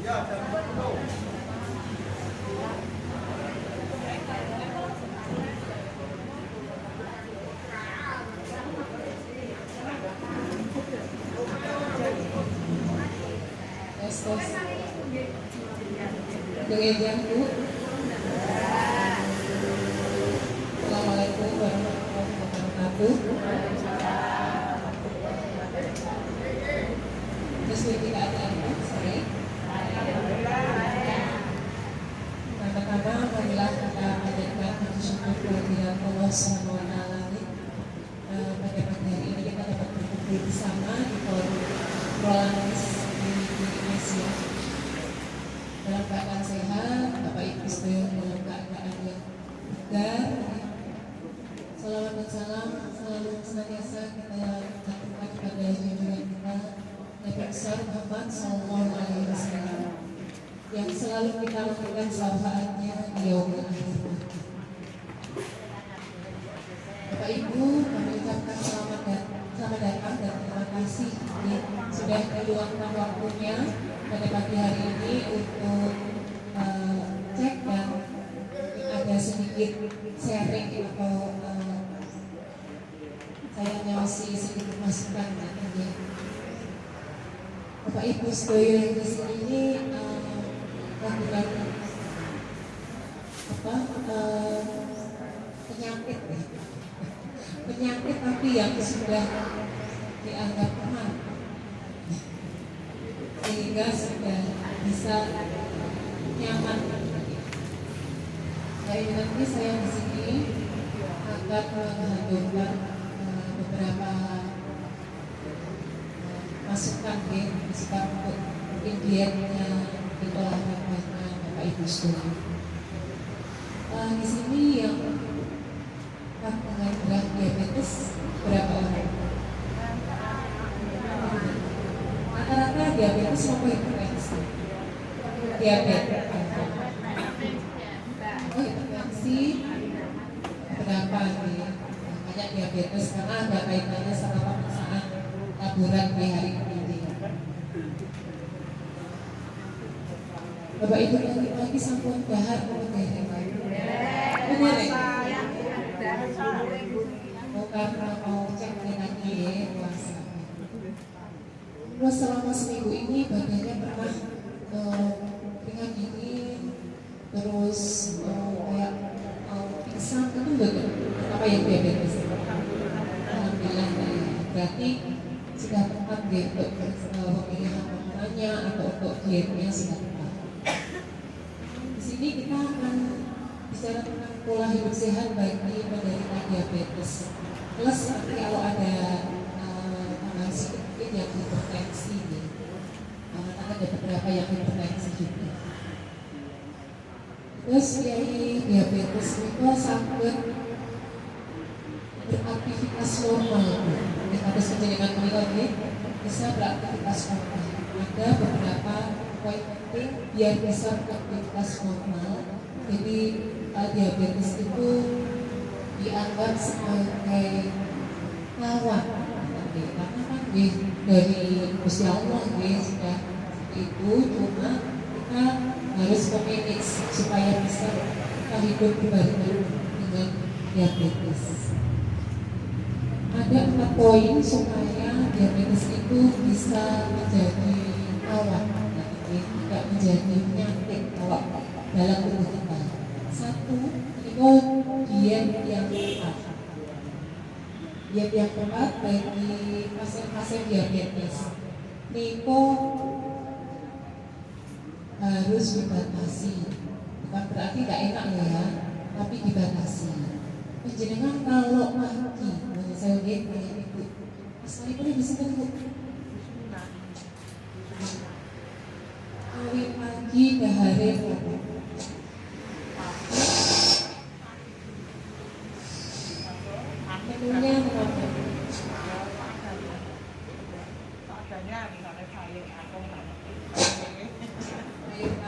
Dengan jam Bu. Assalamualaikum warahmatullahi wabarakatuh. Terus kita ada apa? Sorry. Pertama-tama marilah kita panjatkan puji syukur kehadirat Allah SWT. Pada pagi hari ini kita dapat berkumpul bersama di forum Prolanis di Indonesia. Dalam keadaan sehat, Bapak Ibu sekalian dalam keadaan yang bugar. Salawat dan salam selalu senantiasa kita lakukan kepada junjungan kita Nabi besar Muhammad Sallallahu Alaihi Wasallam yang selalu kita lakukan syafaatnya di yaumil akhir. Bapak Ibu, kami ucapkan selamat datang dan terima kasih sudah meluangkan waktunya pada pagi hari ini untuk cek dan ada sedikit sharing atau saya nyawasi sedikit masukan nanti. Bapak Ibu sekalian di sini lakukan penyakit tapi yang sudah dianggap aman, sehingga sudah bisa nyaman. Nanti saya di sini akan menghadirkan beberapa masukan untuk mungkin dietnya di olahraganya Bapak Ibu sekalian. Di sini yang dengan berat diabetes berapa orang? Rata-rata diabetes maupun hipertensi. Diabetes. Oh, hipertensi berapa nih? Banyak diabetes karena ada kaitannya sama pemeriksaan laboran di hari ini. Bapak Ibu lagi sampun dahar bener karena mau cek lagi puasa. Terus selama seminggu ini badannya pernah ringan dingin, terus kayak pingsan itu enggak apa yang diabetes. Alhamdulillah berarti sudah tepat untuk pemilihan makanannya atau untuk dietnya sudah tepat. Di sini kita akan bicara tentang pola hidup sehat bagi penderita diabetes. Plus nanti kalau ada tambahan sedikit yang hipertensi nih, karena ada beberapa yang hipertensi juga. Terus dari diabetes itu sangat beraktivitas normal. Kita harus menjaga mereka bisa beraktivitas normal. Ada beberapa poin penting biar bisa beraktivitas normal. Jadi diabetes itu dianggap sebagai lawan, karena kan dari Gusti Allah sudah seperti itu, cuma kita harus memanage supaya bisa kita hidup berbarengan dengan diabetes. Ada 4 poin supaya diabetes itu bisa menjadi lawan, tidak menjadi penyakit kalau dalam tubuh kita. 1, itu diet yang tepat. Diet yang tepat bagi pasien-pasien diabetes. Niko harus dibatasi. Bukan berarti tidak enak ya, tapi dibatasi. Penjenengan kalau pagi, saya lihat kayak itu. Sekali boleh di sini Bu. Awal pagi dahare menunya berapa?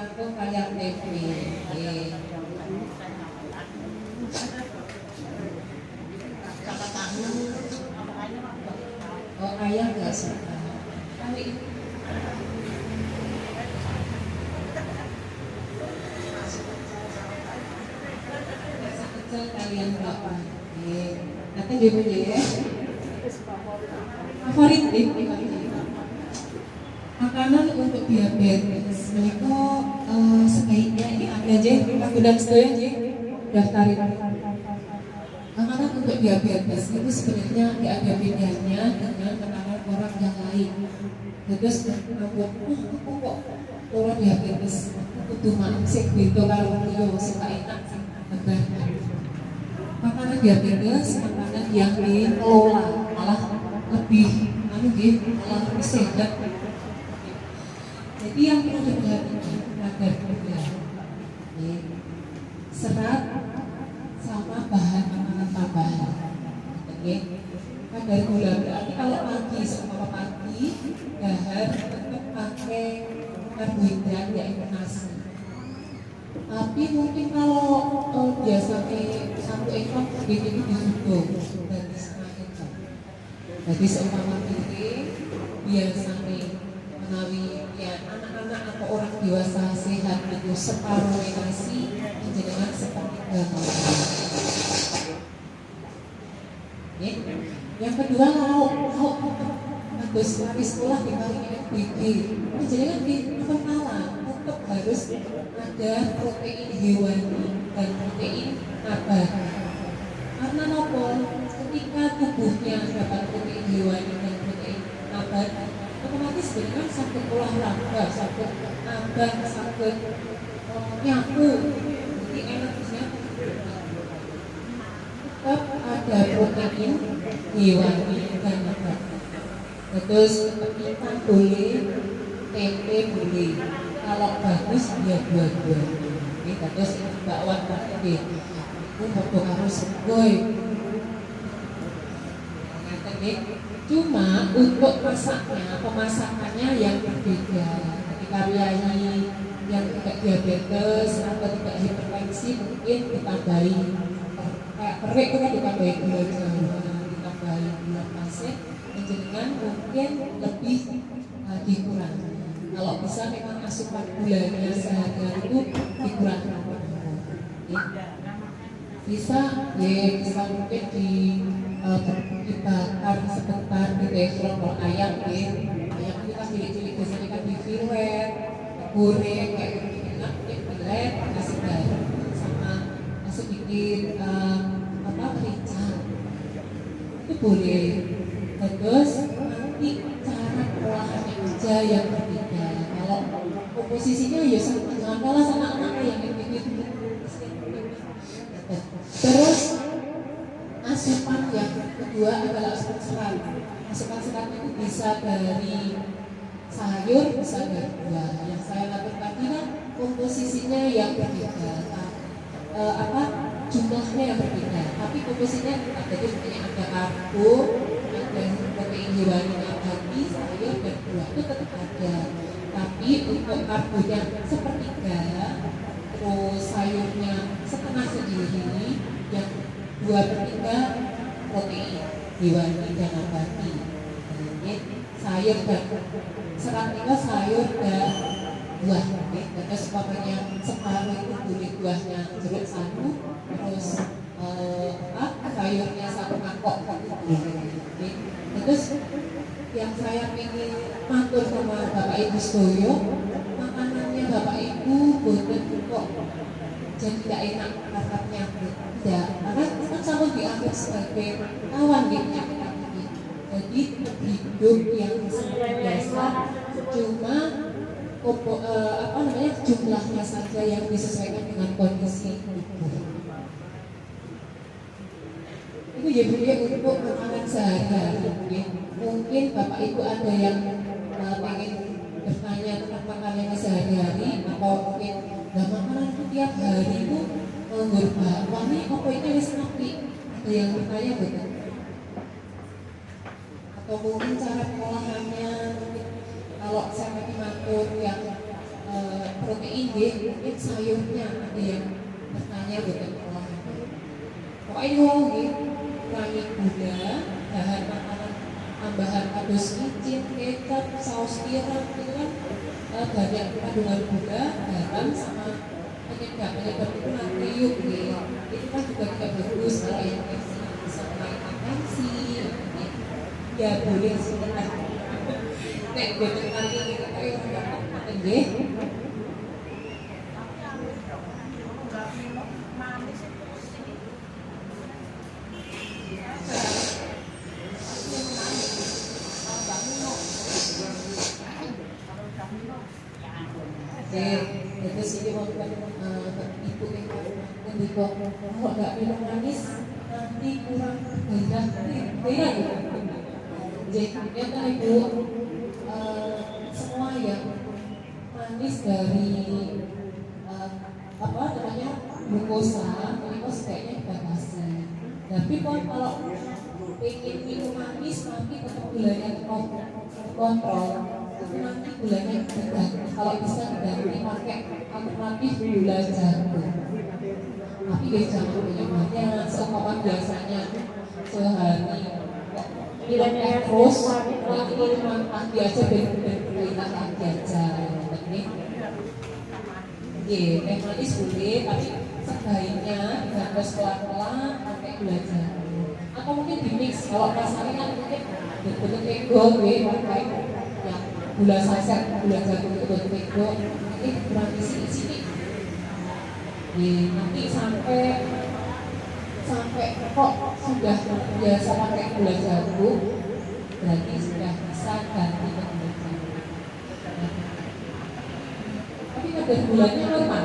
Aku kayak Devi. Oh ayam nggak suka. kalian berapa? Nanti dia ya. Favorit makanan untuk diabetes itu sebaiknya ini ada aja aku dan setuju aja daftarin. Makanan untuk diabetes itu sebenarnya tidak ada bedanya dengan makanan orang yang lain. Terus aku kok orang diabetes kudu maksik gitu kalau dia suka enak enggak. Makanan diabetes makanan yang dikelola malah lebih malah lebih sehat. Jadi yang perlu diperhatikan agar serat sama bahan makanan tambahan. Kadar gula berarti kalau pagi sama pagi dahar tetap pakai karbohidrat yaitu nasi. Tapi mungkin kalau biasanya satu ekor ini disuduk dari setengah ekor. Jadi seumpama piring biasanya menawi ya anak-anak atau orang dewasa sehat itu separuh nasi dengan sepertiga nasi. Yang kedua kalau bagus habis sekolah dibagi FBG, jadi kan di pertama tetap harus ada protein hewani dan protein nabati. Karena nopo ketika tubuhnya dapat protein hewani dan protein nabati, otomatis dengan sakit olahraga, sakit nambah, sakit nyapu, jadi energinya tetap ada protein hewani dan nabati. Terus ikan boleh, tempe boleh. Kalau bagus ya dua-duanya. Terus bakwan pakai itu mau harus segoy. Cuma untuk pemasakannya yang berbeda. Ketika riayi yang tidak diabetes atau tidak hipertensi mungkin ditambahi kayak kerik itu kan ditambahi gula jawa, ditambahi gula pasir, dengan mungkin lebih dikurangi. Kalau bisa memang asupan gulanya sehari-hari itu dikurangi. Bisa mungkin dibakar sebentar gitu ya, kalau ayam ayam kita cilik-cilik biasanya kan di fillet, goreng kayak gitu enak, fillet kasih garam sama sedikit merica itu boleh. Terus nanti cara olahannya aja yang berbeda. Kalau komposisinya ya sama, jangan kalah sama anak yang gitu. Terus asupan yang kedua adalah asupan serat. Asupan serat itu bisa dari sayur, bisa dari buah. Yang saya lakukan tadi kan komposisinya yang berbeda, jumlahnya yang berbeda. Tapi komposisinya jadi ada karbo, ada protein hewani nabati, sayur dan buah itu tetap ada. Tapi untuk karbonya sepertiga, terus sayurnya setengah sendiri, yang 2/3 protein hewani dan nabati. Sayur dan sepertiga sayur dan buah. Terus pokoknya separuh itu boleh buahnya jeruk satu, terus sayurnya satu mangkok boleh. Terus yang saya ingin matur sama Bapak Ibu Stoyo, makanannya Bapak Ibu boten kok jadi tidak enak rasanya, tidak, karena kan sama dianggap sebagai kawan gitu. Jadi hidup yang seperti biasa, cuma jumlahnya saja yang disesuaikan dengan kondisi tubuh. Itu jadi untuk makanan sehari-hari. Mungkin Bapak Ibu ada yang pengen bertanya tentang makanan sehari-hari, atau mungkin makanan itu tiap hari itu berubah. Wah ini apa ini harus nabi? Ada yang bertanya betul? Atau mungkin cara pengolahannya? Kalau saya lagi matur yang protein mungkin sayurnya ada yang bertanya betul pengolahannya. Pokoknya kurangi gula, bahan makanan tambahan kados micin, kecap, saus tiram itu kan banyak kandungan gula, garam sama penyebab itu natrium ya. Itu kan juga tidak bagus kalau yang bisa menaikkan tensi ya boleh sih nek betul kali kita kayak apa nggih. Itu sih mau ibu ketika kalau nggak minum manis nanti kurang gairah jadi ternyata ibu semua yang manis dari apa namanya glukosa itu sebaiknya dibatasi. Tapi kalau ingin minum manis tapi tetap gulanya kontrol nanti gulanya diganti, kalau bisa diganti pakai alternatif gula jagung. Tapi jangan banyak-banyak, seumpama biasanya sehari nilainya terus, ini cuma pagi aja berita pagi aja. Teh manis boleh, tapi sebaiknya diganti pelan-pelan pakai gula jagung. Atau mungkin di mix, kalau rasanya kan mungkin betul-betul ego pakai gula saset, gula jagung itu buat mego, ini kurang di sini. Nanti sampai kok sudah biasa pakai gula jagung, berarti sudah bisa ganti ke gula jagung. Tapi kadar gulanya normal.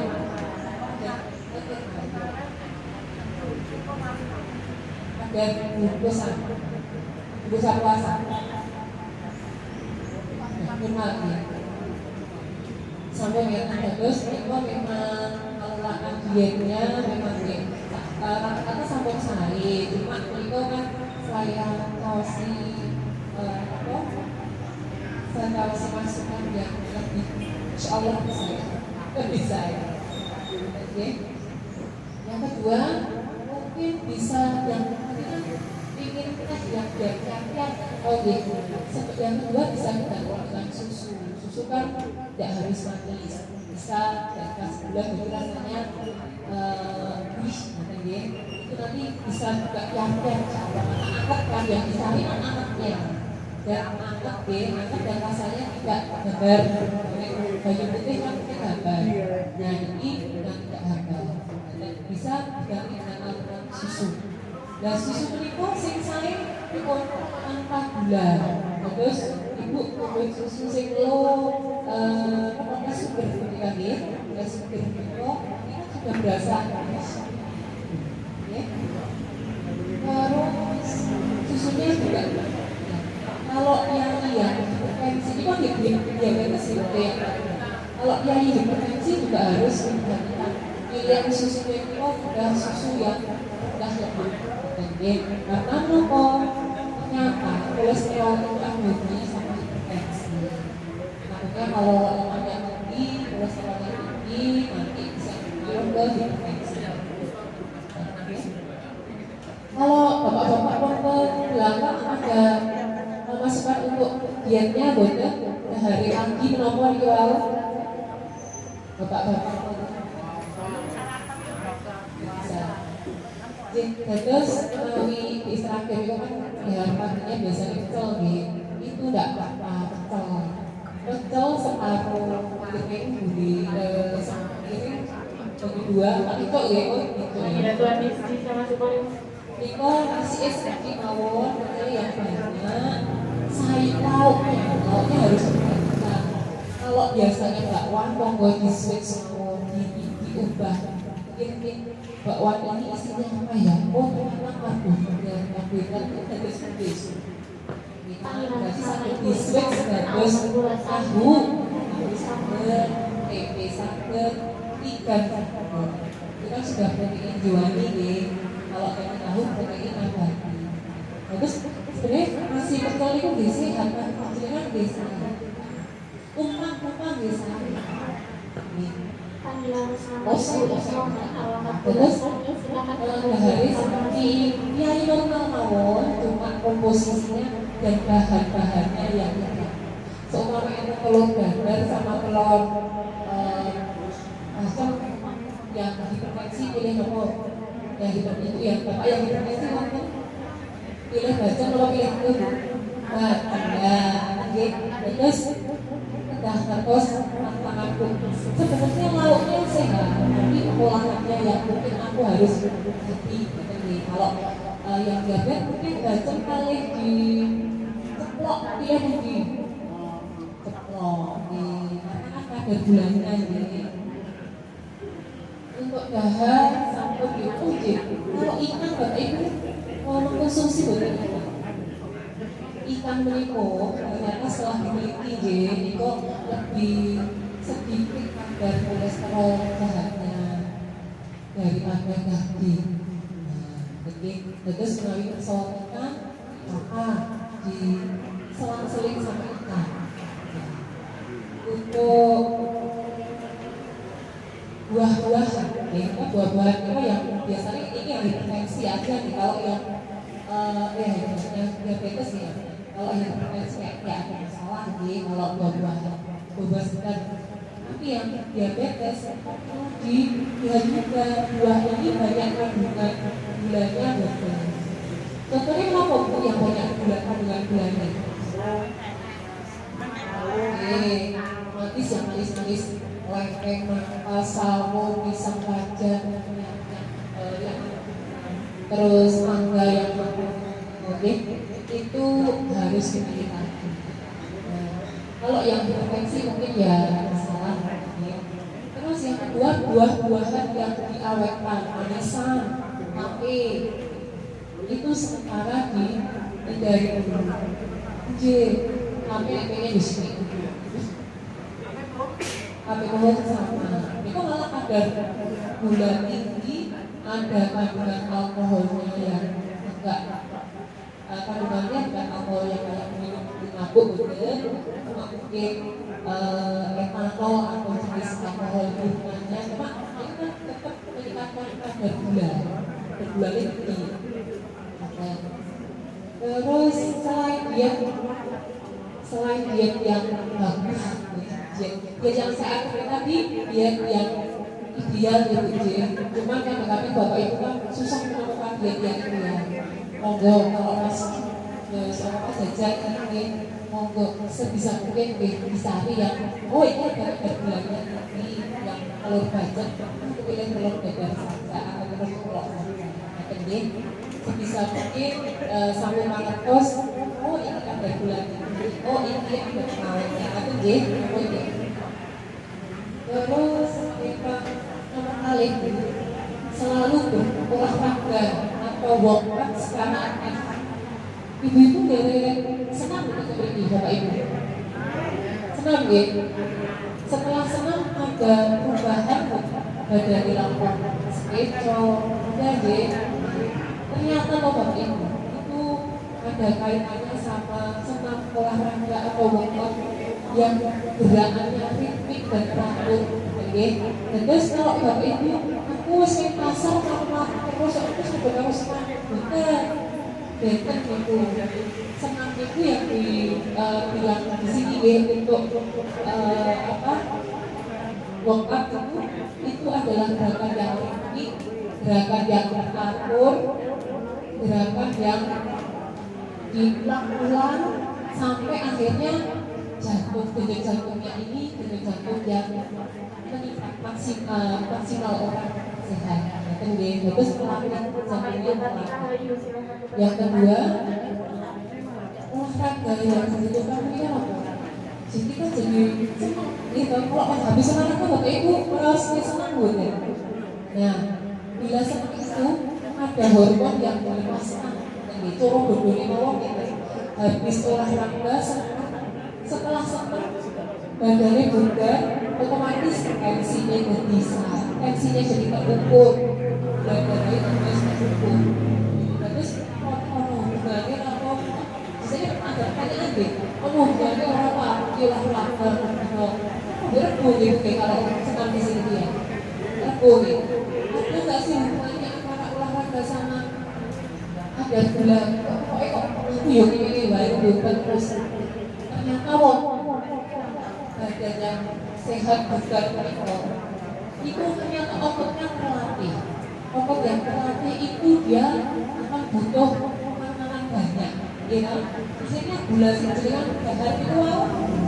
Kadar glukosa puasa. Normal ya. Sampai memang terus itu memang kalau dietnya memang rata-rata sambung sehari. Cuma itu kan saya kasih saya kasih masukan yang lebih, insya Allah bisa ya. Oke. Yang kedua mungkin bisa yang tadi kan ingin yang tiap-tiap yang kedua bisa kita gunakan susu kan tidak harus manis, bisa dikasih gula jadi rasanya itu nanti bisa juga tiap-tiap anak-anak kan yang dicari anak-anaknya dan anak dan rasanya tidak gambar baju putih kan kita gambar, nah ini tidak gambar bisa diganti dengan susu. Dan susu menikah sing saya ikut tanpa gula. Terus ibu ikut susu sing lo apa sugar ketika dia sugar itu sudah berasa. Terus susunya juga. Kalau yang hipertensi itu kan diabetes gitu ya. Kalau yang hipertensi juga harus diperhatikan. Pilihan susunya itu sudah susu yang sudah lemak. Karena rokok ternyata kolesterol itu hubungannya sama hipertensi. Makanya kalau lemaknya tinggi, kolesterolnya tinggi, nanti bisa turun ke hipertensi. Kalau bapak-bapak belakang ada masukan untuk dietnya, boleh hari pagi menopor di awal. Bapak-bapak terus melalui istirahat itu kan ya paginya biasanya pecel itu tidak apa-apa pecel separuh piring buli piring bagi dua itu ya gitu ya tuan isi sama sekolah Niko kasih sedikit mawon yang banyak sayur lauknya harus diperhatikan. Kalau biasanya bakwan monggo di switch diubah mungkin bakwan ini isinya apa ya? Oh memang karbohidrat itu harus berbeda. Berarti sampai di switch harus tahu sambal, tempe sambal, ikan sambal. Itu kan sudah protein hewani nih. Kalau tempe tahu protein nabati. Terus sebenarnya nasi pecel itu biasa apa? Jangan biasa. Umpan biasa. Terus bahari seperti yang normal mawon, cuma komposisinya dan bahan-bahannya yang tidak. Seumpama telur dadar sama telur asam hipertensi pilih nomor yang hipertensi ya bapak yang hipertensi waktu pilih bacem kalau pilih itu terus udah terus tentang aku sebenarnya lauknya sehat tapi olahannya yang mungkin aku harus hati kalau yang diabetes mungkin bacem kali di ceplok pilih di ceplok di karena kan kadar gulanya ini untuk dahan sampai di uji kalau ikan bapak ibu mau mengkonsumsi betul ikan meliko ternyata setelah diteliti itu lebih sedikit kadar kolesterol jahatnya daripada daging. Jadi terus melalui pesawat ikan maka di selang-seling sama ikan. Untuk buah-buahan, buah-buahan itu yang biasanya ini yang hipertensi aja nih kalau yang diabetes ya. Kalau yang hipertensi kayak ada masalah nih kalau buah-buah segar. Tapi yang diabetes dilihat juga buah ini banyak kandungan gulanya betul. Contohnya apa bu yang banyak kandungan gulanya? Manis yang manis-manis, lengkeng, nangka, salmon, pisang raja, terus mangga yang itu harus dipilih. Kalau yang hipertensi mungkin ya masalah. Terus yang kedua buah-buahan yang diawetkan, manisan, mate, itu sementara dihindari dulu. Kami pengen di sini. Kami mau sama. Itu malah kadar gula tinggi, ada kandungan alkoholnya yang enggak kandungannya bukan alkohol yang kayak minum mabuk gitu, mungkin etanol atau jenis alkohol hubungannya, cuma itu kan tetap meningkatkan kadar gula tinggi. Terus selain diet yang bagus, diet yang saya atur tadi, diet yang ideal gitu, cuman kadang-kadang bapak ibu kan susah menemukan diet yang ideal. Monggo kalau masih sama jajan ini monggo sebisa mungkin dicari yang ini ada gulanya tinggi yang telur bacem itu pilih telur dadar saja atau telur ceplok saja. Jadi sebisa mungkin sambil makan kos ini ada gula tinggi ini ada pengawetnya atau ini. Terus kita nomor kali selalu berolahraga atau workout secara aktif. Ibu itu dari senang untuk beri bapak ibu. Senang ya. Setelah senang ada perubahan badan di lampung sekeco, jadi ternyata bapak ibu itu ada kaitannya sama senang olahraga atau workout yang gerakannya ritmik dan teratur. Terus kalau bapak ibu aku sering pasar terus aku sebenarnya senang bukan beten itu senang itu yang dibilang di sini untuk workout itu adalah gerakan yang ritmik, gerakan yang teratur, gerakan yang diulang-ulang sampai akhirnya denyut jantungnya ini denyut jantung yang meningkat maksimal orang sehat. Terus jantungnya meningkat. Yang kedua, olahraga yang dibutuhkan itu apa? Jadi kan jadi senang. Kalau habis olahraga bapak ibu merasa senang gitu. Nah, bila seperti itu ada hormon yang melepaskan. Jadi coro bodoni mawon gitu. Habis olahraga setelah senang badannya bugar, otomatis tensinya jadi terukur, badannya terus terukur. Terus hubungannya apa? Saya ada pertanyaan deh. Hubungannya apa? Olahraga, berapa gitu kalau senang di sini ya? Berapa gitu? Ada nggak sih hubungannya antara olahraga sama ada gula? Pokoknya kok aku yuk ini baik terus. Ternyata badan yang sehat bukan itu ternyata ototnya terlatih. Otot yang terlatih itu dia akan butuh makanan banyak, ya kan? Misalnya gula sejalan bahan itu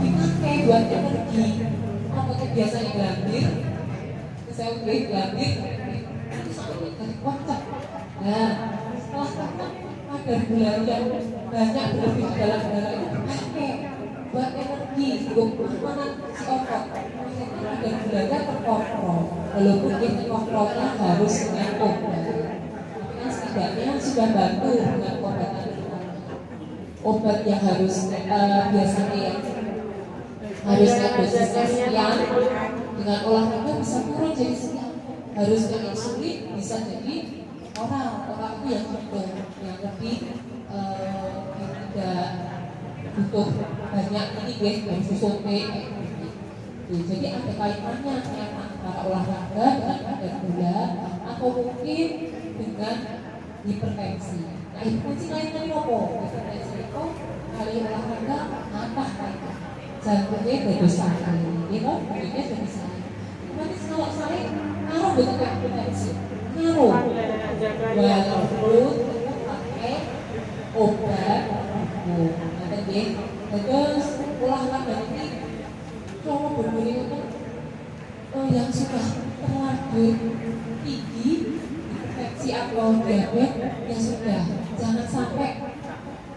dipakai buat energi. Ototnya biasanya gelambir, saya udah gelambir, nanti sampai dari kocak. Nah, setelah kocak kadar gula yang banyak berlebih di dalam darah itu dipakai buat energi, untuk makanan si otot. Dan gulanya terkontrol, walaupun ini kontrolnya harus dengan obat. Tapi kan setidaknya sudah bantu dengan obat yang harus biasanya harusnya dosisnya sekian, dengan olahraga bisa turun jadi sekian. Harusnya insulin bisa jadi orang itu yang lebih tidak butuh banyak ini guys, dari susu jadi ada kaitannya antara olahraga dengan kadar gula atau mungkin dengan hipertensi. Nah, hipertensi kaitannya apa? Hipertensi itu kali olahraga apa kaitan? Jantungnya dari sakit, ya kan? Jantungnya dari sakit. Nanti kalau sakit, ngaruh betul hipertensi, ngaruh. Walaupun pakai obat, nanti terus olahraga ini kalau berbunyi itu yang sudah terlanjur tinggi infeksi atau diabetes ya sudah, jangan sampai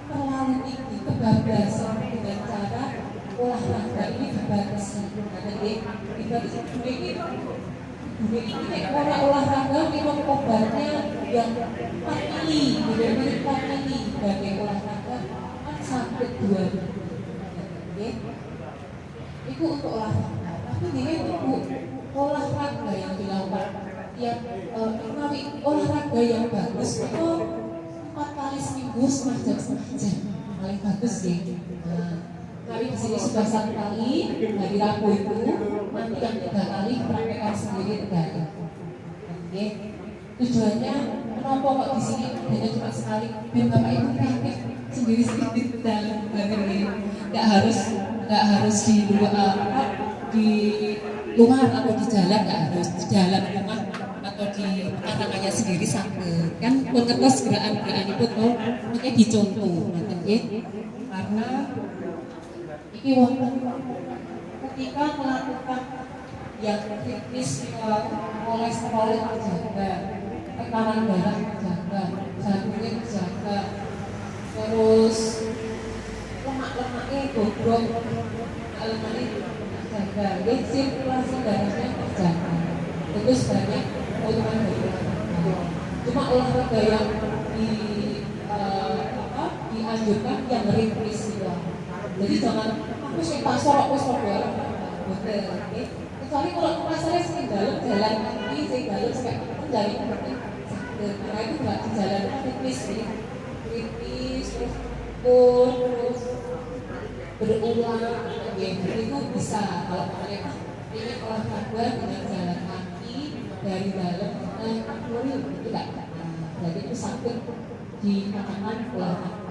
terlalu tinggi, kebablasan dengan cara olahraga ini dibatasi. Jadi dibatasi ini kalau olahraga minum obatnya yang 4 kali, benar-benar 4 kali sebagai olahraga kan sampai 2 itu untuk olahraga, tapi dia itu olahraga yang dilakukan tiap olahraga yang bagus itu 4 kali seminggu setengah jam paling bagus sih. Kami di sini sudah 1 kali hari Rabu itu, nanti yang 3 kali praktekkan sendiri 3 kali. Oke, tujuannya kenapa kok di sini hanya cuma sekali biar bapak ibu praktek sendiri dalam hari ini, nggak harus di luar atau di jalan, nggak harus di dalam rumah atau di tangannya sendiri sakit kan mengetes gerakan itu tuh makanya dicontoh karena ini ketika melakukan yang kritis kolesterol terjaga, tekanan darah terjaga, jantungnya terjaga, terus lemak-lemaknya bobrok, lemaknya terjaga, jadi sirkulasi darahnya terjaga. Itu sebanyak keuntungan dari olahraga. Cuma olahraga yang dianjurkan yang ritmis itu. Jadi jangan aku sih tak sorok betul, oke. Kecuali kalau pasarnya sering jalan kaki, sering jalan sampai menjadi seperti sakit. Karena itu nggak di jalan ritmis sih. Terus berulang itu bisa kalau mereka ini olahraga dengan jalan kaki dari dalam ke luar itu tidak jadi itu sakit di tangan olahraga.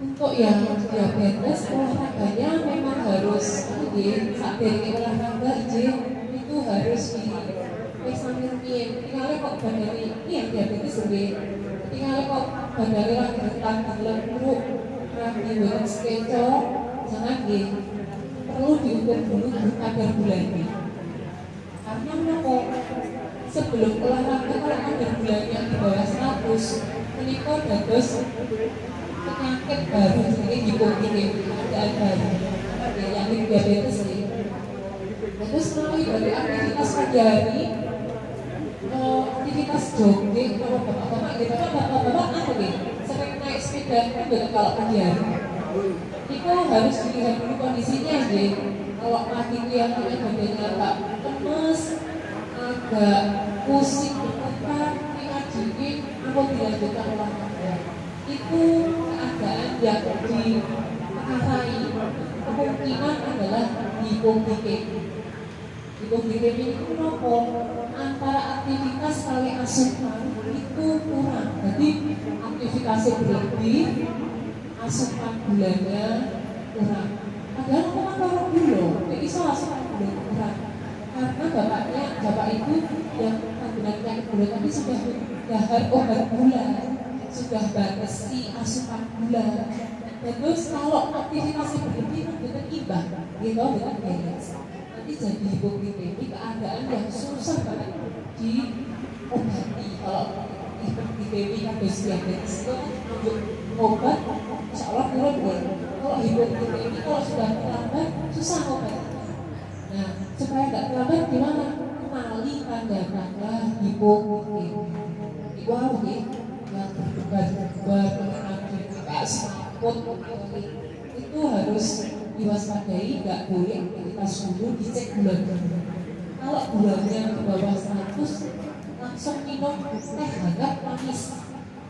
Untuk yang diabetes olahraganya memang harus saat dari olahraga itu harus dieksaminkan. Tinggalnya kok badan ini yang diabetes lebih tinggalnya kok badannya lagi tenggelam buruk, lagi buat skeco, jangan perlu diukur dulu kadar gulanya. Karena kenapa? Sebelum olahraga kalau kadar gulanya di bawah 100, menikah dados penyakit baru, jadi hipoglikemia, keadaan baru, yang diabetes ini. Terus melalui dari aktivitas pagi hari, aktivitas jogging, kalau bapak-bapak gitu kan bapak-bapak apa nih? Sering naik sepeda kan betul kalau pagi hari. Itu harus dilihat dulu kondisinya deh. Kalau pagi kelihatannya badannya agak lemes, agak pusing, berputar, ringan dingin, atau dilanjutkan olahraga. Itu keadaan yang dipengaruhi kemungkinan adalah hipoglikemia. Hipoglikemia itu kenapa? Antara aktivitas kali asupan itu kurang. Jadi aktivitasnya berlebih, asupan gulanya kurang. Padahal aku kan taruh gula, tidak bisa asupan gula kurang. itu yang kandungan penyakit gula tapi sudah dahar obat gula, sudah batasi asupan gula. Dan terus kalau aktivitasnya berlebih bukan imbang, gitu bukan balance. Nanti jadi hipoglikemi, keadaan yang susah banget diobati. Kalau hipoglikemi habis diabetes itu untuk obat, insya Allah turun deh. Kalau hipoglikemi kalau sudah terlambat susah obatnya. Nah, supaya nggak terlambat gimana? Kenali tanda-tanda hipoglikemi. Itu apa nih? Yang berdebar-debar, agak semaput, itu harus diwaspadai, nggak boleh aktivitas dulu dicek gula darah. Kalau gulanya di bawah 100, langsung minum teh hangat manis.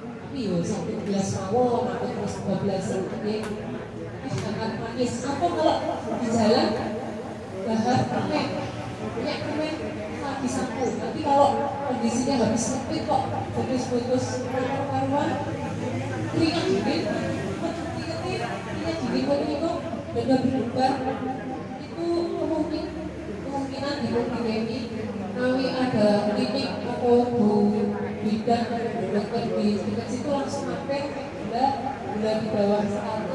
Tapi yo 1 gelas mawon atau terus 12 teh hangat manis. Atau kalau di jalan dahar permen, minyak permen lagi satu. Tapi kalau kondisinya habis sepit kok, putus-putus karuan, keringat dingin, keringat dingin itu benar berdebar, itu kemungkinan hipoglikemi. Nawi ada klinik atau bidan dokter di dekat situ langsung mampir gula di bawah 100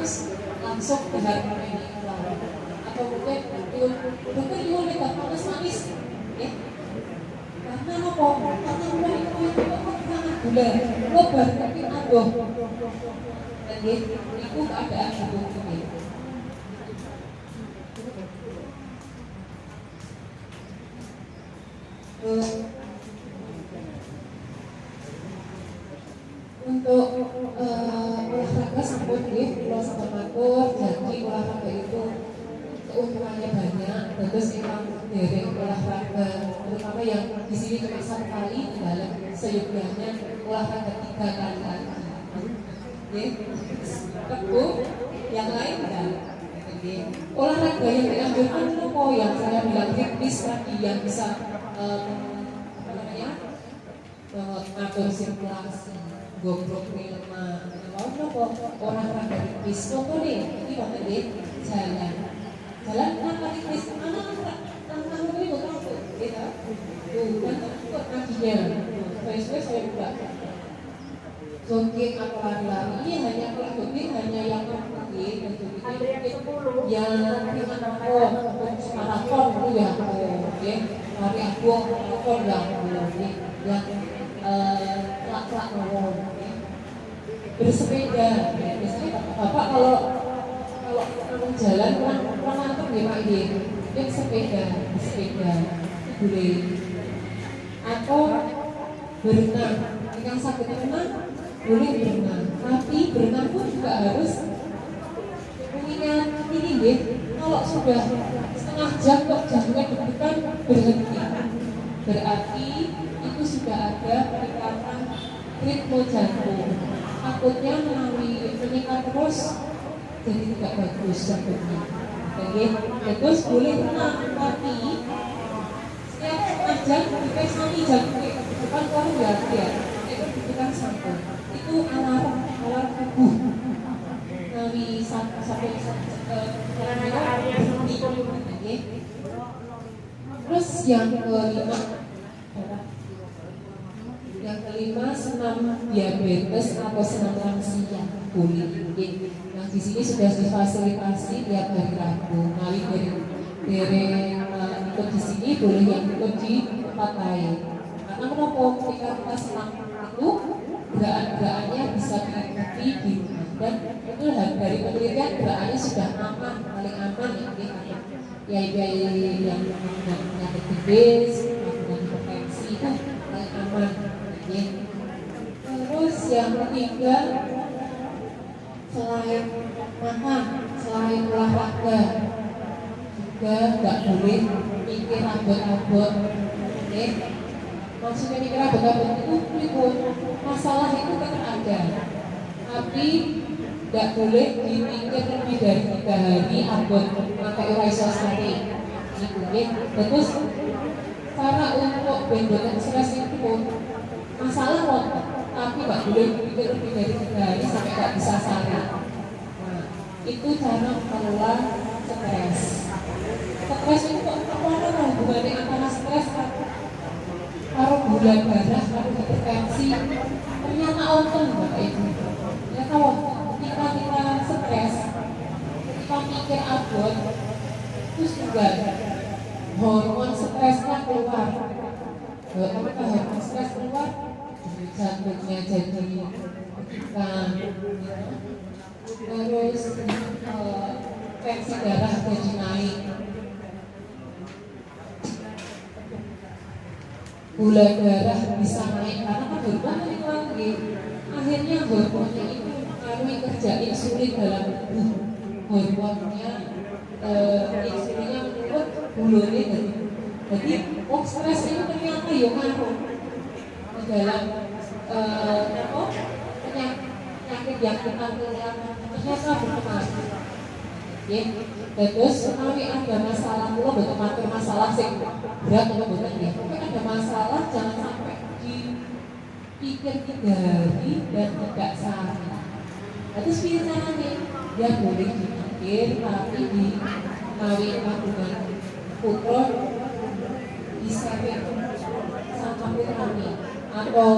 langsung ke harga ini atau mungkin dokter ibu minta panas manis ya karena apa? Karena gula itu sangat gula obat tapi adoh dan itu keadaan hipoglikemi. Untuk olahraga sampun nggih kula sampun matur janji olahraga itu keuntungannya banyak. Terus memang dereng olahraga terutama yang di sini cuma 1 kali di dalam seyogyanya olahraga 3 kali lagi. Nggih. Tebu yang lain enggak. Olahraga yang dianjurkan apa yang saya bilang fitness tadi yang bisa ngatur sirkulasi, gombrong lemak, olahraga fitness. Contoh nih, ini waktu deh jalan tanpa fitness, anak ini bukan apa, gitu. Tuh, kan ikut kakinya, saya buka. Jogging atau lari-lari ini hanya kalau jogging hanya yang jogging yang maraton itu yang lari aku maraton yang kelak-kelak bersepeda biasanya bapak kalau jalan nonton ya pak yang sepeda boleh atau berenang yang sakit berenang boleh berenang tapi berenang pun juga harus mengingat ini deh kalau sudah setengah jam kok jantungnya deg-degan berhenti berarti itu sudah ada peningkatan ritme jantung takutnya melalui meningkat terus jadi tidak bagus jantungnya oke terus boleh berenang tapi setiap setengah jam dipesani jantungnya depan kamu ya itu deg-degan santai itu alarm tubuh dari sampai berhenti. Terus yang kelima senam diabetes atau senam lansia boleh. Nah di sini sudah difasilitasi tiap hari Rabu. Nawi dari ikut di sini boleh yang ikut di tempat lain. Karena kenapa ketika kita senam itu gerakan-gerakannya bisa diikuti di dan itu dari penelitian gerakannya sudah aman, paling aman ya yang penyakit diabetes, hipertensi itu paling aman ya. Terus yang ketiga selain makan, selain olahraga juga nggak boleh mikir abot-abot maksudnya mikir abot-abot itu masalah itu tetap ada tapi nggak boleh dipikir lebih dari 3 hari abot pakai ora iso sekali gitu ya. Terus cara untuk benjokan stres itu masalah kok tapi nggak boleh dipikir lebih dari 3 hari sampai nggak bisa sehari. Nah itu cara mengelola stres itu apa hubungannya antara stres gula darah atau hipertensi ternyata untung Bapak Ibu. Ternyata ketika kita stres, kita mikir abot, terus juga hormon stresnya keluar. Ketika hormon stres keluar, jantungnya jadi tekan, terus tensi darah jadi naik, gula darah bisa naik karena kan hormon itu lagi. Akhirnya hormonnya itu mengaruhi kerja insulin dalam tubuh. Hormonnya insulinnya menurut gulanya jadi stres itu ternyata ya ngaruh dalam penyakit yang kita ternyata berpengaruh. Ya, terus menawi ada masalah, kalau betul masalah sih berat atau betul ya. Tapi ada masalah jangan sampai dipikir 3 hari dan tidak sehari. Terus caranya dia boleh dipikir tapi di menawi kandungan putra disaring sama putranya atau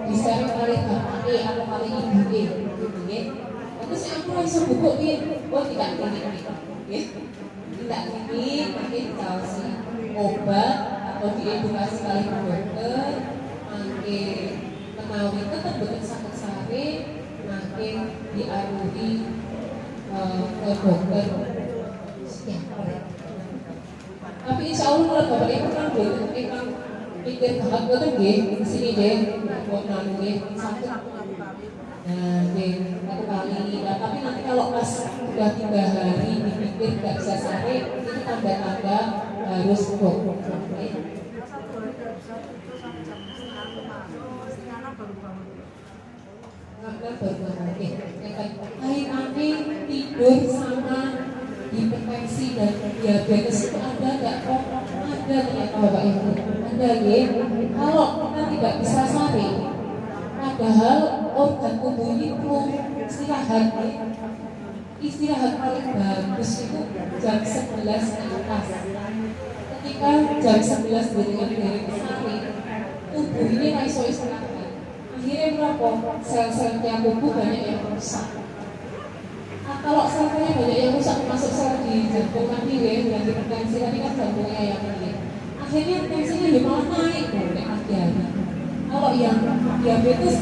disaring kali bapaknya atau kali ibunya gitu ya. Terus aku langsung buku dia, tidak gini, tidak gini, mungkin dikasih obat atau diedukasi kali dokter, mungkin menawi tetap betul sakit sari, mungkin diaruri ke dokter psikiater. Tapi insya Allah kalau Bapak Ibu kan boleh pikir banget betul di sini deh, buat nanggung sakit. Nah, satu kali. Nah, tapi nanti kalau pas sudah 3 hari dipikir nggak bisa sehari, itu tanda-tanda harus dokter. Hari-hari tidur sama hipertensi dan diabetes itu ada nggak? Oh, ada ternyata Bapak Ibu. Ada ya. Kalau kita tidak bisa sehari, padahal organ tubuh itu istirahat paling bagus itu jam 11 ke atas. Ketika jam 11 dari sehari, tubuh ini iso istirahat. Akhirnya berapa? Sel-selnya tubuh banyak yang rusak. Nah, kalau sel-selnya banyak yang rusak, masuk sel di jantung tadi yang hipertensi tadi kan jantungnya yang ini. Akhirnya tensinya ya malah naik hari-hari. Kalau yang diabetes,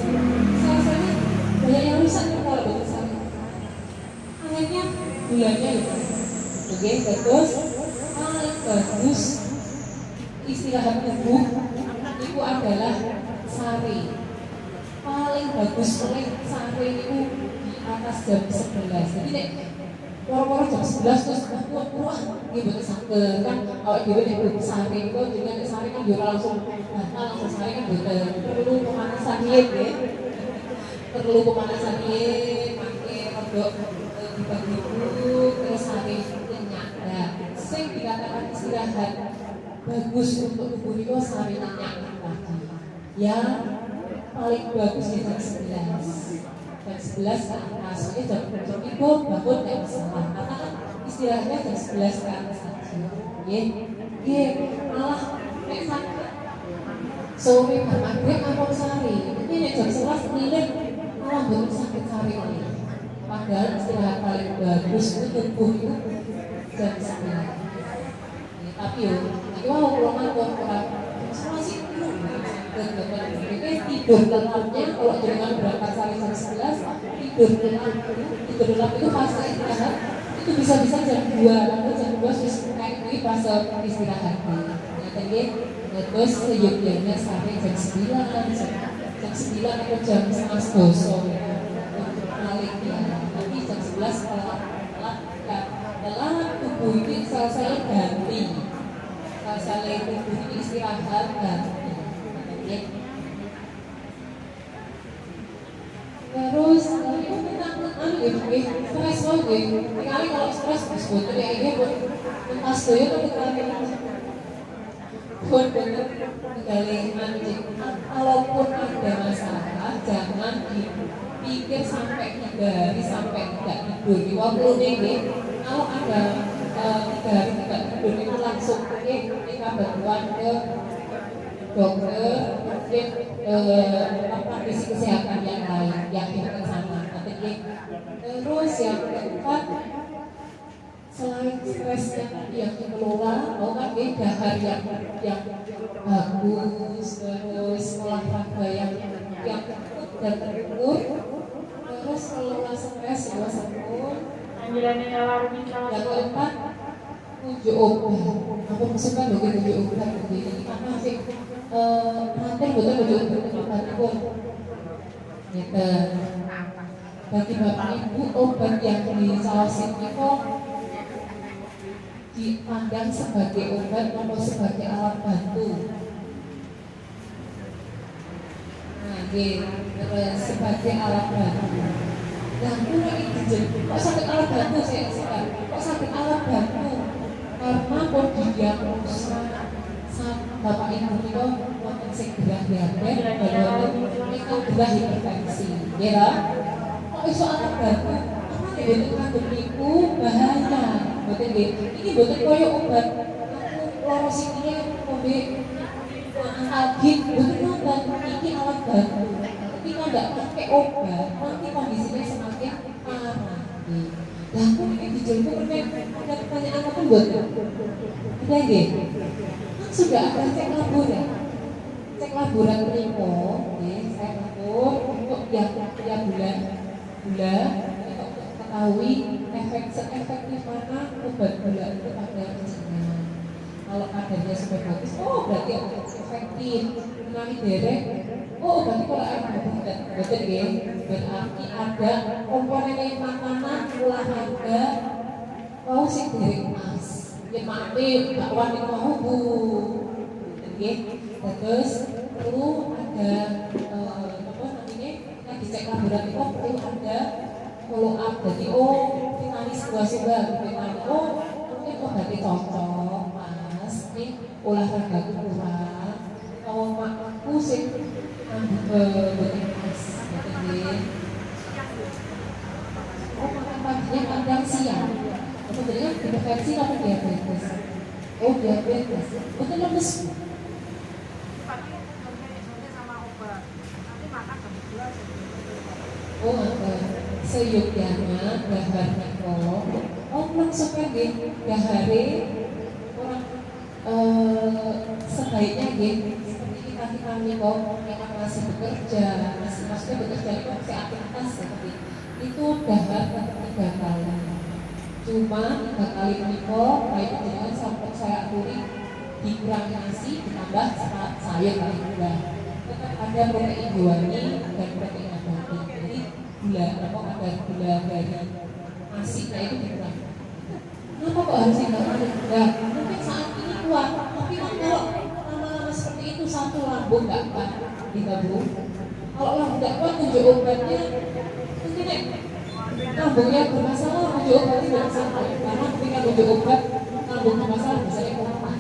sel-selnya banyak yang rusak kalau betul sakit. Akhirnya gulanya ya. Oke, terus paling bagus istirahat tubuh itu adalah sari. Paling bagus sari itu di atas jam 11. Jadi nek poro-poro jam 11 terus wah gitu sakit kan awak dhewe nek sari itu dengan sari kan yo langsung langsung sari kan perlu pemanasan ya. Perlu pemanasan pakai rodok dibagi terus sari nyenyak. Nah, sing dikatakan istirahat bagus untuk tubuh itu sari nyenyak pagi. Ya paling bagus di jam 11. Jam 11 ke atas, jam itu bangun tidak masalah. Karena istilahnya jam 11 ke atas saja. Malah kayak sakit. Sore maghrib apa sehari. Ini jam 11 keliling malah belum sakit sehari ini. Padahal istirahat paling bagus itu tubuh itu jam 9. Tapi itu kalau nonton orang masih tidur lelapnya kalau dengan berangkat sehari jam 11 tidur lelap itu fase istirahat itu bisa-bisa jam 2 atau jam 2 kayak ini fase istirahat. Terus seyogyanya sampai jam 9 atau jam 9:30 maliknya. Tapi jam 11 telah tubuh ini sel-sel ganti, sel-sel tubuh ini istirahat ganti. Terus itu tentang stres lagi. Kali kalau stres sebetulnya ini buat mentas doyo atau buat bener menggali anjing. Kalaupun ada masalah, jangan dipikir sampai 3 hari sampai tidak tidur. Di waktu ini, kalau ada 3 hari tidak tidur itu langsung kita bantuan ke dokter. mungkin praktisi kesehatan yang lain yang di sana. Terus yang keempat, selain stresnya tadi yang dikelola, mau kan dahar yang bagus, terus olahraga yang tepat dan terukur, terus kelola stres ya sabun. Yang keempat, tujuh obat. Aku maksudnya bagi tujuh obat begini karena sih nanti betul tujuh obat pun. Gitu. Bagi bapak ibu obat yang disawasin itu dipandang sebagai obat atau sebagai alat bantu. Nah, terus sebagai alat bantu. Dan kok sakit alat bantu saya sekarang? Kok sakit alat bantu? Karena pun didiagnosa bapak ibu itu makin segera diabetes, itu gerah hipertensi, ya. Kok iso alat bantu? Karena betul kandung itu bahaya. Betul ini betul koyo obat. Aku loro sini ngombe algin, betul nonton ini alat bantu. Ketika nggak pakai obat, nanti kondisinya semakin parah. Nah, aku ini dijemput ada pertanyaan apa buat? Ada nggih? Kan sudah ada cek labor ya. Cek laboratorium, saya atur untuk tiap bulan ketahui efektif mana obat gula itu pada jenengan. Kalau kadarnya sudah bagus, berarti efektif. Mengalami derek, berarti kalau efektif, betul ya. Berarti ada komponen makanan, olahraga, sing derek mas. Ya maafin, gak wani mau bu, betul ya. Terus perlu ada yang dicek laboratorium perlu ada follow up dari finalis sebuah mungkin obatnya cocok mas nih olahraga kurang kalau aku sih betul mas makan paginya kadang siang kemudian hipertensi atau diabetes diabetes betul lemes seyogyanya dahar neko langsung kan dahare orang sebaiknya seperti kita niko yang masih bekerja maksudnya bekerja itu masih aktivitas seperti itu dahar 3 kali cuma 3 kali niko baik dengan sampai saya aturi dikurangi nasi ditambah sayur kali gula tetap ada protein hewani dan protein nabati jadi gula ada gula dari nasinya itu dikurangi. Kenapa kok harus dikurangi? Nah, mungkin saat ini kuat, tapi kalau lama-lama seperti itu satu lambung nggak kuat digabung. Kalau lambung nggak kuat tunjuk obatnya, mungkin lambungnya bermasalah, tunjuk obatnya bermasalah. Karena ketika tunjuk obat lambung bermasalah misalnya kelepas.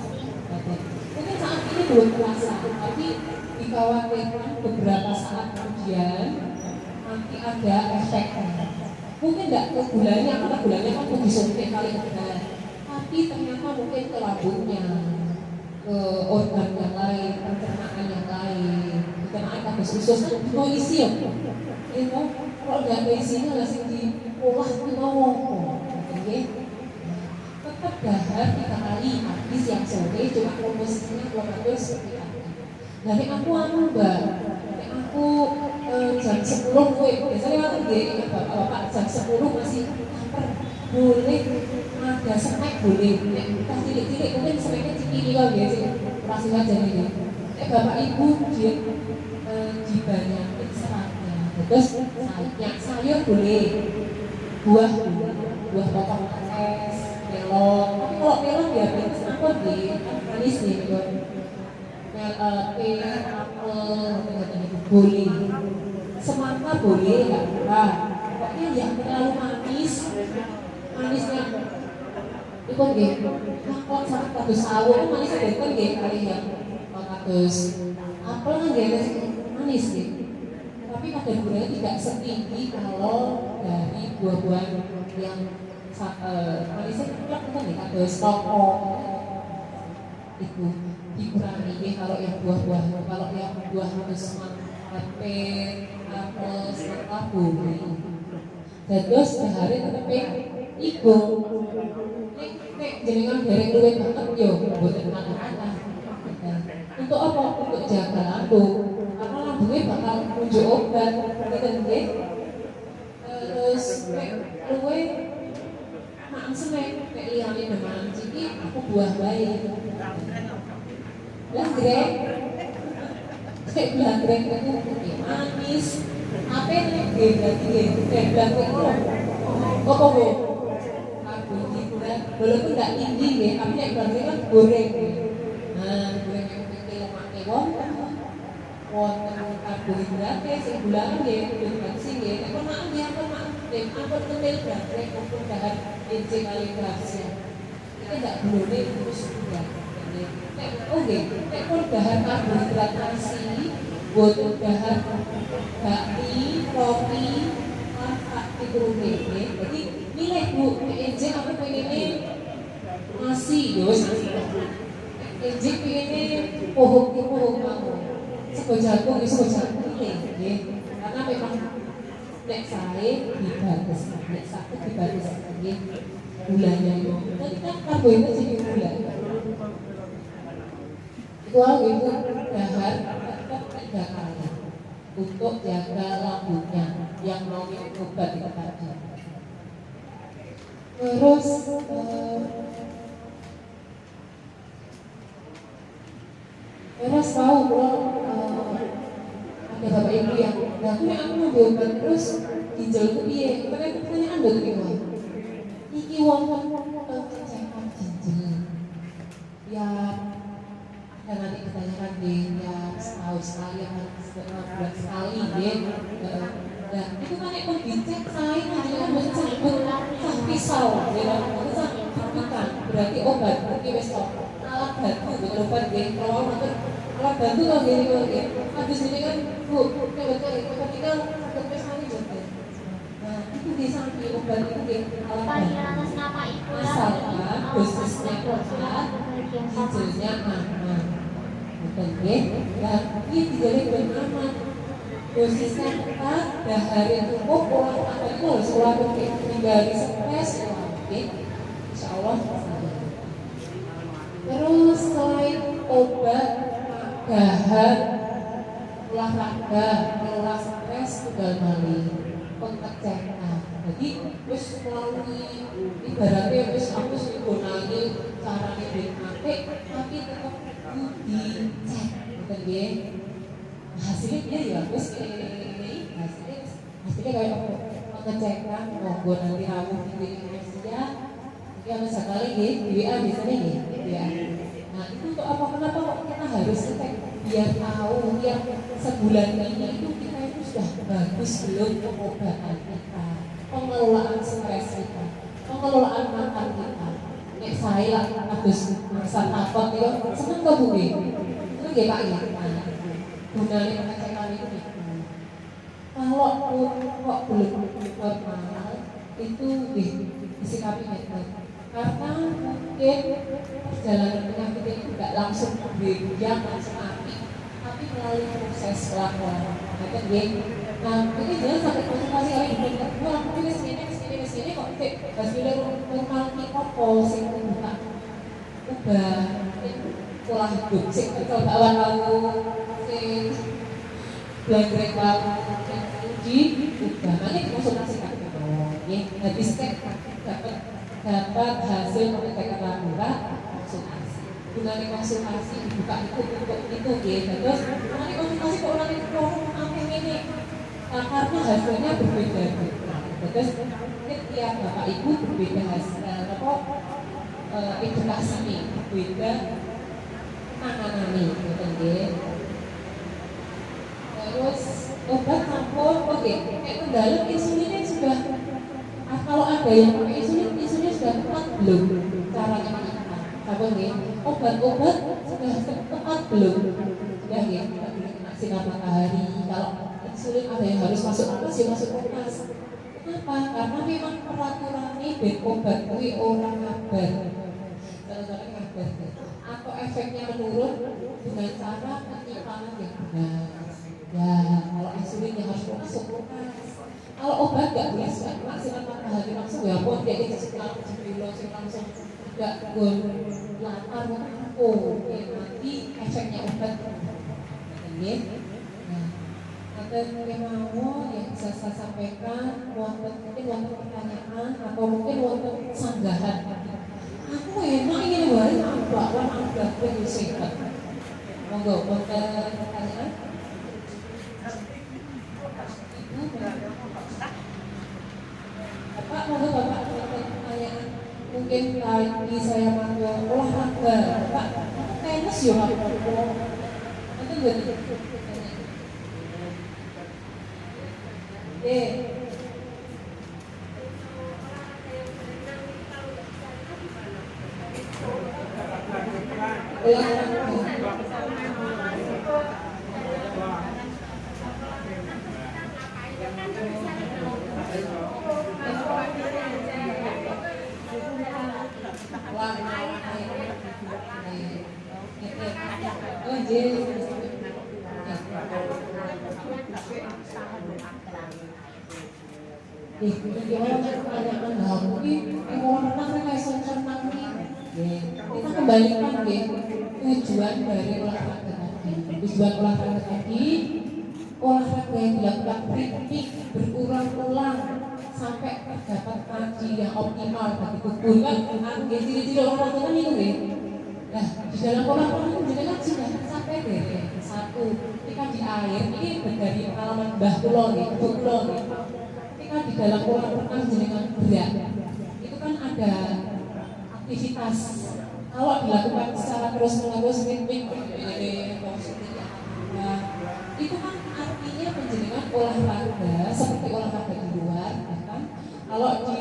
Mungkin saat ini belum terasa, tapi dikhawatirkan beberapa saat kemudian nanti ada efeknya. Mungkin tidak ke gulanya, karena gulanya kan mau disuntik kali benar. Tapi ternyata mungkin ke lambungnya, ke organ yang lain, pencernaan yang lain, pencernaan kasus khusus kan mau isi ya. Kalau nggak ada isinya langsung diolah itu mau. Tetap dahar 3 kali habis yang sore, cuma komposisinya belum atur seperti apa. Dari aku mbak. Aku jam 10 biasanya waktu bapak jam 10 masih lapar boleh ada snack boleh kita cilik-cilik mungkin snacknya cikini kalau biasa kasih aja nih bapak ibu dia dibanyakin seratnya terus sayur boleh buah potong es melon tapi kalau melon ya beres apa deh manis nih apel boleh semangka boleh nggak apa pokoknya yang terlalu manisnya itu gitu kakak sama kados sawo itu manisnya betul gitu kali ya kados apel kan dia manis gitu tapi kadar gulanya tidak setinggi kalau dari buah-buahan yang manisnya kan kados toko itu dikurangi ya kalau yang buah-buah, kalau yang buah terus apel, apel, serta boleh. Dan terus sehari tetapi ibu nek jenengan dereng luwe banget yo mboten anak-anak. Untuk apa? Untuk jaga lambung. Karena lambungnya bakal muncul obat, gitu nggih. Terus nek luwe mak semek nek liyane demam iki aku buah bae. Langgrek. Kayak langgrek itu manis. Apa nek berarti nggih, langgrek apa Bu? Karbohidrat, walaupun nggak tinggi nggih, tapi nek langgrek kan goreng. Nah, goreng yang kecil make wonten karbohidrat sing gula nggih, berarti nggih. Nek makan nggih ampun ampun kenil langgrek ampun bahan inti kali gracia. Kita nggak boleh terus juga. Oke, ekor bahan karbohidrat nasi, boten bahan bakmi, roti, masak itu oke. Jadi milih Bu, enjek aku pengennya nasi, nasi. Enjek pengennya pohon mau, sego jagung milih, karena memang nek saya dibatas, nek satu dibatas lagi gulanya itu, tapi kan karbohidrat jadi gula. Itu ibu dahar tetap 3 kali untuk jaga lambungnya yang mau minum obat itu tadi. Terus tahu kalau ada bapak ibu yang aku mau obat terus ginjal itu piye? Pertanyaan buat ibu. Iki wong cek ginjal. Ya dan nanti kebanyakan ya setahun sekali atau bulan sekali dan itu kan yang dicek saya nanti kan mencabut pisau bukan berarti obat berarti besok alat bantu betul obat kalau alat bantu kalau gini habis ini kan Bu ketika sakit pesani juga nah itu di samping obat itu alat bantu asalkan dosisnya kuat ginjalnya aman. Oke, dan ini dijalin beraman. Dosisnya tepat, daharnya cukup, orang apa itu harus olahraga menghindari stres, oke, insya Allah. Terus selain obat, dahar, olahraga, mengelola stres, tunggal malih, pengecekan. Jadi, terus melalui ibaratnya terus aku menggunakan caranya BKP, tapi tetap dicek, bukan ya? Hasilnya ya, terus ini hasilnya kayak apa? Pengecekan, gue nanti rawuh di Indonesia, ya misalnya kali ya, di WA biasanya ya. Nah itu untuk apa? Kenapa kok kita harus cek? Biar tahu yang sebulan ini itu kita itu sudah bagus belum pengobatan kita, pengelolaan stres kita, pengelolaan makan kita. Nek saya habis masak apa itu seneng kok Bu? Itu nggih Pak ya. Gunane pengecekan itu kalau kok belum normal itu disikapi baik-baik. Karena mungkin perjalanan penyakit itu tidak langsung berdiam langsung api, tapi melalui proses pelan-pelan. Nah, mungkin jangan sampai konsultasi kali ini kedua, aku ini sini kok hasilnya normal nih kok sing buka ubah pola hidup sing percobaan lalu sing blangrek lalu di ubah nanti konsultasi kakak ya habis cek dapat hasil pengecekan laboratorium konsultasi gunanya konsultasi dibuka itu untuk itu ya terus nanti konsultasi kok orang itu apa ini karena hasilnya berbeda-beda terus tiap bapak ibu berbeda hasil edukasi nih berbeda penanganan nih terus obat tampon oke kayak kendala insulinnya sudah kalau ada yang pakai insulinnya sudah tepat belum caranya mengikat tampon nih obat-obat sudah tepat belum sudah ya kita boleh kena sinar matahari kalau insulin ada yang harus masuk nafas ya masuk nafas. Kenapa? Karena memang peraturan ini obat kuwi orang kabar. Kalau kabar atau efeknya menurun dengan cara penyimpangan yang benar. Ya, kalau insulin yang harus masuk kulkas. Kalau obat nggak boleh maksimal matahari langsung ya, pun dia kita langsung nggak latar nanti efeknya obat. Nah, ada yang mau yang bisa saya sampaikan, mungkin pertanyaan atau mungkin sanggahan. Aku enak ini baru nampak warna udah sehat. Monggo, pertanyaan. Bapak, monggo Bapak pertanyaan. Mungkin tadi saya mau olahraga, Pak. Tenis ya Pak. Itu betul. Kita kembalikan tujuan dari olahraga tadi. Tujuan olahraga tadi, olahraga yang dilakukan ritmik berulang-ulang sampai terdapat energi yang optimal bagi tubuh. Kan ciri-ciri olahraga kan itu ya. Nah, di dalam olahraga itu kan sudah sampai satu, ketika di air ini dari pengalaman Mbah Kulo nih, ketika di dalam kolam renang jenengan berat, itu kan ada aktivitas. Kalau dilakukan secara terus-menerus ritmik, itu kan artinya penjenengan olahraga seperti olahraga di luar, kan? Kalau di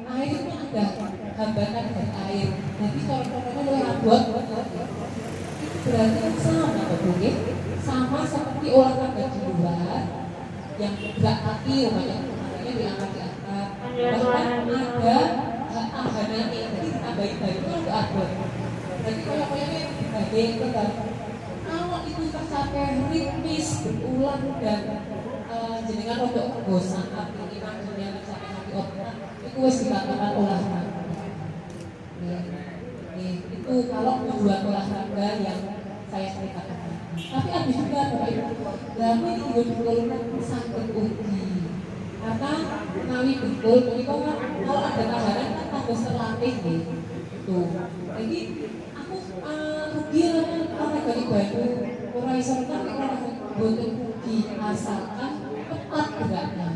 air itu ada hambatan dari air. Jadi kalau oleh buat itu berarti sama, mungkin sama seperti olahraga di luar yang gerak kaki, makanya diangkat. Bahkan ada tahanannya, jadi ditambahin itu ada abot. Jadi kalau dibanding kalau itu tercapai ritmis berulang dan jenengan untuk bosan artinya maksudnya tercapai hati otak itu wis dikatakan olahraga. Itu kalau tujuan olahraga yang saya ceritakan. Tapi ada juga Bapak Ibu, lalu ini betul-betul sakit uji. Karena menawi betul, jadi kalau ada tahanan kan harus terlatih gitu. Jadi aku rugi orang dari baju orang Islam orang boten rugi asalkan tepat geraknya.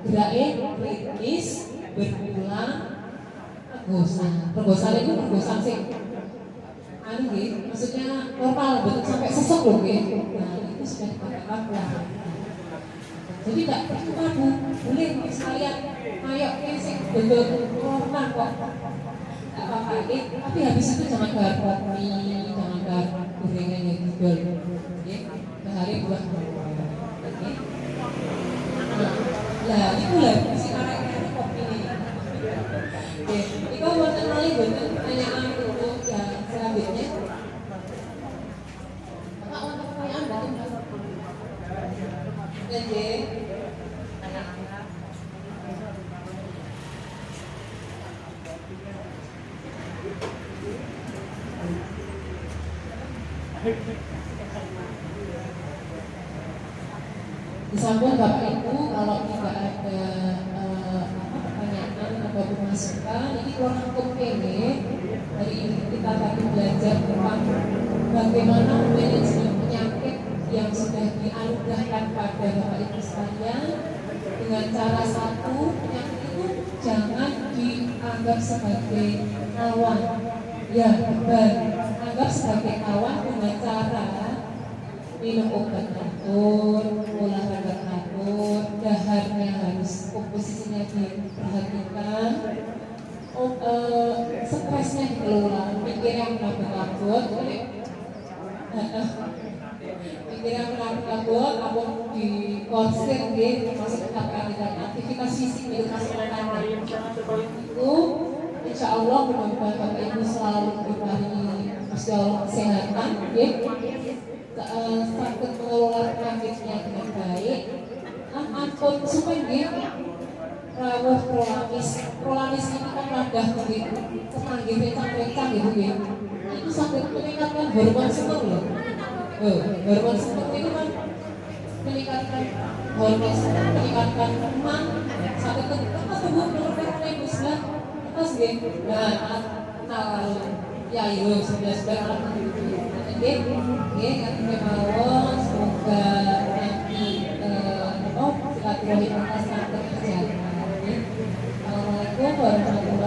Geraknya ritmis berulang pergosaan itu pergosaan sih. Maksudnya normal betul sampai sesek loh Nah itu sudah dikatakan olahraga. Jadi tidak perlu ragu, boleh sekalian ayo sing betul normal kok. Tidak apa-apa, tapi habis itu jangan garap mie, jangan garap gorengan yang gudel, sehari buah. Nah itu lah si arek-arek kopi ini. Itu buat kenali betul pertanyaan untuk yang selanjutnya. Bapak untuk pertanyaan betul. Jadi disambung Bapak Ibu, kalau tidak ada pertanyaan atau masukan, ini kurang cukup ini. Hari ini kita akan belajar tentang bagaimana manajemen penyakit yang sudah dianugerahkan pada Bapak Ibu sekalian dengan cara satu, penyakit itu jangan dianggap sebagai kawan, ya beban, anggap sebagai kawan dengan cara minum obat teratur, olahraga teratur, daharnya harus komposisinya diperhatikan, stresnya dikelola, pikir yang melabut-labut, pikir yang melabut-labut, namun di korsir termasuk dengan aktivitas fisik itu itu, insya Allah mudah-mudahan Bapak Ibu selalu diberi Masya Allah kesehatan, ya, sakit mengelola penyakitnya dengan baik. Ampun supaya dia rawuh prolamis ini kan radah begitu, ketanggih pencang-pencang gitu ya. Itu sampai meningkatkan hormon seneng loh. Hormon seneng itu kan meningkatkan hormon seneng, meningkatkan eman, sampai ke tubuh menurunkan ibu sebelah atas gitu. Nah, ya yuk sudah anak itu. Oke, kami mawon semoga nanti silaturahmi atas kesehatan. Assalamualaikum warahmatullahi wabarakatuh.